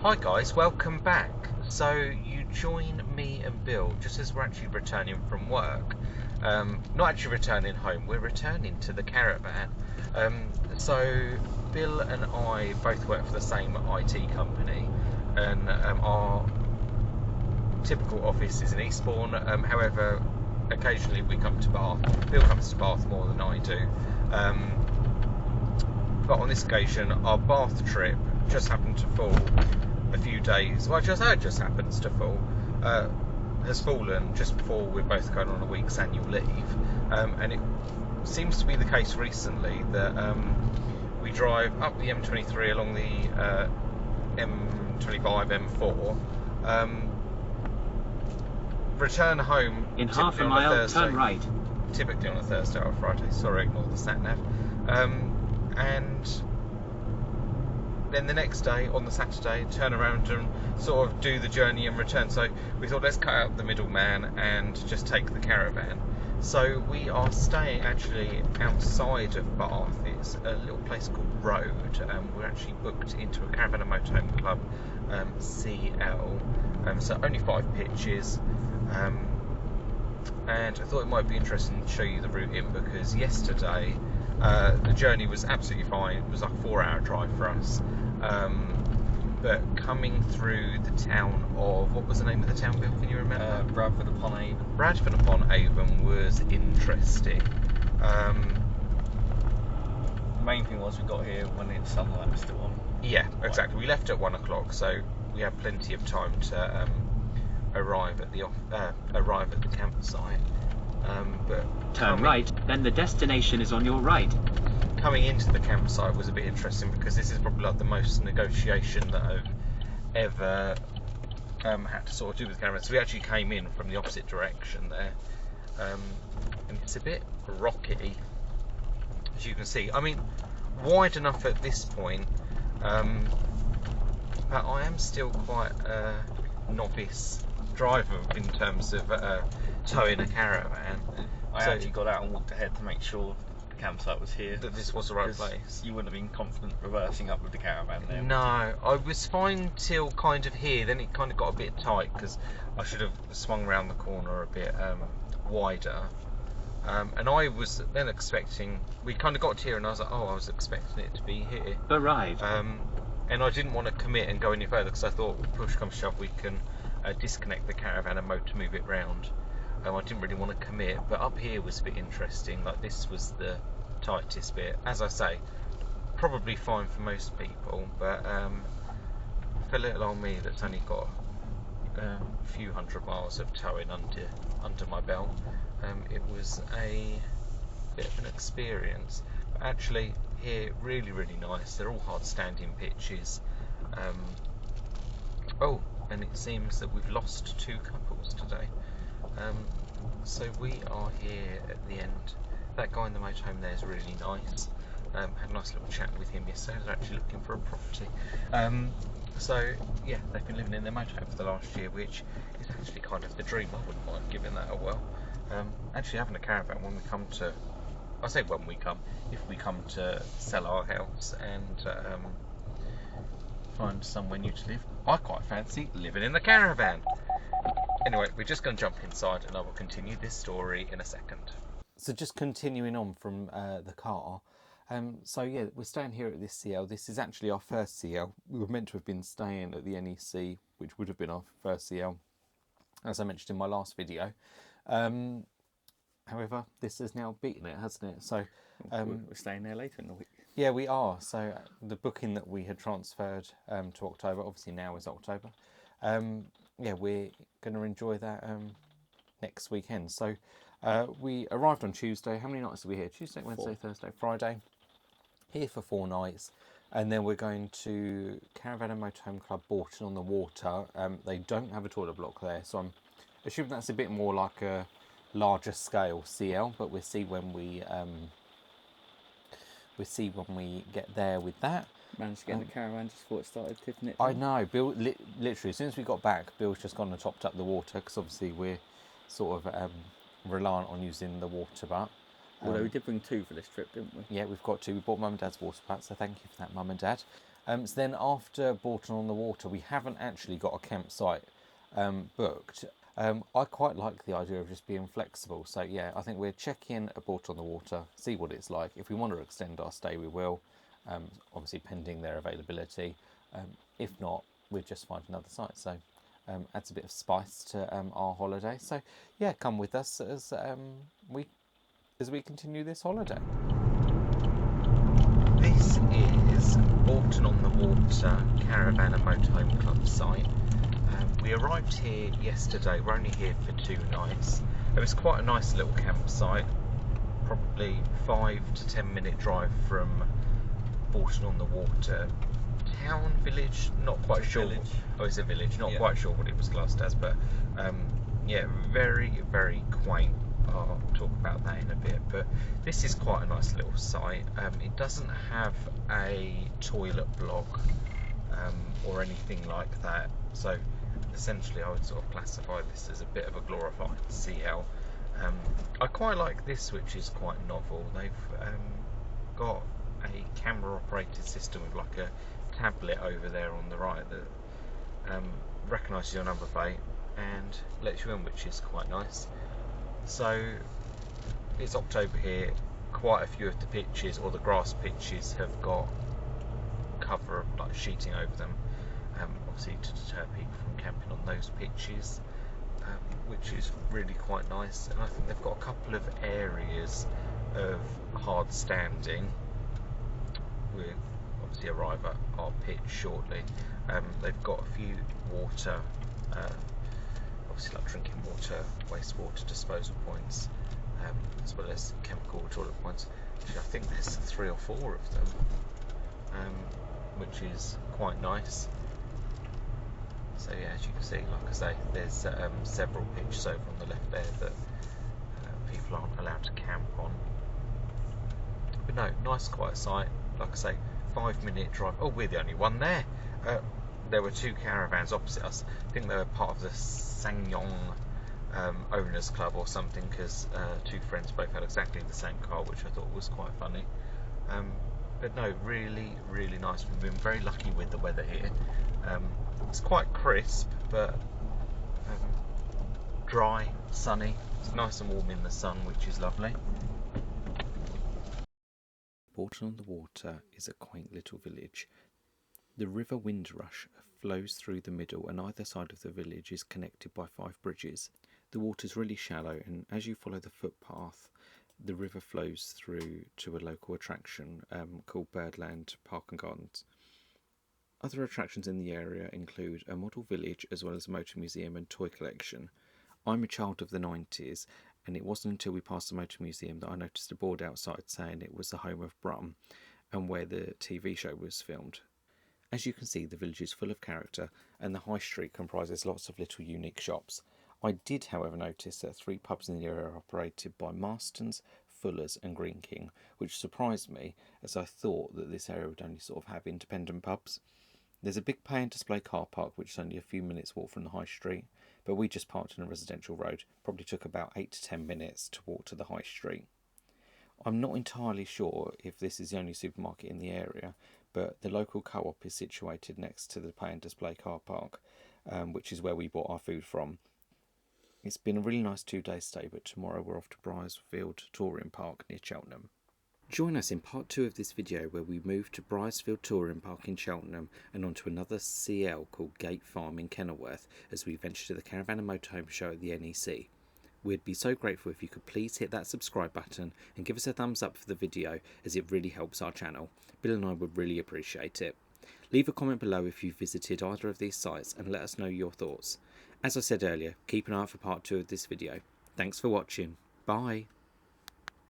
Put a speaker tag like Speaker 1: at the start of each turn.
Speaker 1: Hi guys, welcome back. So you join me and Bill just as we're actually returning from work. Not actually returning home, we're returning to the caravan. So Bill and I both work for the same IT company, and our typical office is in Eastbourne. However, occasionally we come to Bath. Bill comes to Bath more than I do. But on this occasion, our Bath trip just happened to fall a few days. Well, just happens to fall. Has fallen just before we're both going on a week's annual leave, and it seems to be the case recently that we drive up the M23 along the M25, M4. Return home
Speaker 2: in half a mile, turn right.
Speaker 1: Typically on a Thursday or a Friday. Sorry, ignore the sat nav. And then the next day, on the Saturday, turn around and sort of do the journey and return. So we thought, let's cut out the middleman and just take the caravan. So we are staying actually outside of Bath. It's a little place called Road. We're actually booked into a Caravan and Motorhome Club CL. So only 5 pitches. And I thought it might be interesting to show you the route in, because yesterday the journey was absolutely fine. It was like a 4-hour drive for us. But coming through the town of, what was the name of the town, Bill? Can you remember?
Speaker 3: Bradford-upon-Avon.
Speaker 1: Bradford-upon-Avon was interesting.
Speaker 3: The main thing was we got here when the sunlight was still on.
Speaker 1: Yeah, exactly. We left at 1 o'clock, so we had plenty of time to arrive at the campsite. But
Speaker 2: turn right, then the destination is on your right.
Speaker 1: Coming into the campsite was a bit interesting, because this is probably like the most negotiation that I've ever had to sort of do with caravans. So we actually came in from the opposite direction there, and it's a bit rocky, as you can see. I mean, wide enough at this point, but I am still quite a novice driver in terms of towing a caravan.
Speaker 3: I actually got out and walked ahead to make sure the campsite was here.
Speaker 1: That this was the right place.
Speaker 3: You wouldn't have been confident reversing up with the caravan there.
Speaker 1: No, I was fine till kind of here, then it kind of got a bit tight, because I should have swung around the corner a bit wider. And I was then expecting, we kind of got here and I was like, oh, I was expecting it to be here.
Speaker 2: Arrive.
Speaker 1: And I didn't want to commit and go any further, because I thought, push comes shove, we can disconnect the caravan and motor move it round. I didn't really want to commit, but up here was a bit interesting. Like, this was the tightest bit. As I say, probably fine for most people, but for little old me that's only got a few hundred miles of towing under my belt, it was a bit of an experience. But actually here, really nice. They're all hard standing pitches. Oh, and it seems that we've lost 2 couples today. So we are here at the end. That guy in the motorhome there is really nice. Had a nice little chat with him yesterday. They're actually looking for a property. So yeah, they've been living in their motorhome for the last year, which is actually kind of the dream. I wouldn't mind giving that a whirl. Actually having a caravan when we come to, I say when we come, if we come to sell our house and find somewhere new to live, I quite fancy living in the caravan. Anyway, we're just going to jump inside and I will continue this story in a second. So just continuing on from the car. So yeah, we're staying here at this CL. This is actually our first CL. We were meant to have been staying at the NEC, which would have been our first CL, as I mentioned in my last video. However, this has now beaten it, hasn't it? So
Speaker 3: we're staying there later in the week.
Speaker 1: Yeah, we are. So the booking that we had transferred to October, obviously now is October. Yeah, we're going to enjoy that next weekend. So we arrived on Tuesday. How many nights are we here? Tuesday, Wednesday, 4. Thursday, Friday. Here for 4 nights. And then we're going to Caravan and Motorhome Club Bourton-on-the-Water. They don't have a toilet block there, so I'm assuming that's a bit more like a larger scale CL, but we'll see when we get there with that.
Speaker 3: Managed to get in the caravan just before it started tipping it.
Speaker 1: I know, Bill. Literally, as soon as we got back, Bill's just gone and topped up the water, because obviously we're sort of reliant on using the water butt.
Speaker 3: Although we did bring 2 for this trip, didn't we?
Speaker 1: Yeah, we've got 2. We bought Mum and Dad's water butt, so thank you for that, Mum and Dad. So then after Bourton-on-the-Water, we haven't actually got a campsite booked. I quite like the idea of just being flexible. So yeah, I think we'll check in at Bourton-on-the-Water, see what it's like. If we want to extend our stay, we will. Obviously pending their availability. If not, we'll just find another site. So adds a bit of spice to our holiday. So yeah, come with us as we continue this holiday. This is Bourton-on-the-Water Caravan and Motorhome Club site. We arrived here yesterday. We're only here for 2 nights. It was quite a nice little campsite, probably 5 to 10 minute drive from Bourton-on-the-Water town, village, not quite sure.
Speaker 3: Village.
Speaker 1: Oh, it's a village, not quite sure what it was classed as, but yeah, very, very quaint. I'll talk about that in a bit, but this is quite a nice little site. It doesn't have a toilet block or anything like that, so essentially I would sort of classify this as a bit of a glorified CL. I quite like this, which is quite novel. They've got a camera operated system with like a tablet over there on the right that recognises your number plate and lets you in, which is quite nice. So it's October here. Quite a few of the pitches, or the grass pitches, have got cover of like sheeting over them, obviously to deter people from camping on those pitches, which is really quite nice. And I think they've got a couple of areas of hard standing. We'll obviously arrive at our pitch shortly. They've got a few water, obviously like drinking water, wastewater disposal points, as well as chemical toilet points. Actually, I think there's 3 or 4 of them, which is quite nice. So yeah, as you can see, like I say, there's several pitches over on the left there that people aren't allowed to camp on. But no, nice quiet site. Like I say, 5 minute drive. Oh, we're the only one there. There were 2 caravans opposite us. I think they were part of the Sangyong Owners Club or something, because 2 friends both had exactly the same car, which I thought was quite funny. But no, really, really nice. We've been very lucky with the weather here. It's quite crisp, but dry, sunny. It's nice and warm in the sun, which is lovely. Bourton-on-the-Water is a quaint little village. The River Windrush flows through the middle, and either side of the village is connected by 5 bridges. The water's really shallow, and as you follow the footpath, the river flows through to a local attraction called Birdland Park and Gardens. Other attractions in the area include a model village as well as a motor museum and toy collection. I'm a child of the 90s, and it wasn't until we passed the motor museum that I noticed a board outside saying it was the home of Brum and where the TV show was filmed. As you can see, the village is full of character, and the high street comprises lots of little unique shops. I did, however, notice that 3 pubs in the area are operated by Marston's, Fuller's and Green King, which surprised me, as I thought that this area would only sort of have independent pubs. There's a big pay and display car park, which is only a few minutes walk from the high street, but we just parked on a residential road. Probably took about 8 to 10 minutes to walk to the high street. I'm not entirely sure if this is the only supermarket in the area, but the local co-op is situated next to the pay and display car park, which is where we bought our food from. It's been a really nice 2-day stay, but tomorrow we're off to Briarsfield Touring Park near Cheltenham. Join us in part 2 of this video, where we move to Briarsfield Touring Park in Cheltenham and onto another CL called Gate Farm in Kenilworth as we venture to the Caravan and Motorhome show at the NEC. We'd be so grateful if you could please hit that subscribe button and give us a thumbs up for the video, as it really helps our channel. Bill and I would really appreciate it. Leave a comment below if you've visited either of these sites and let us know your thoughts. As I said earlier, keep an eye out for part 2 of this video. Thanks for watching. Bye.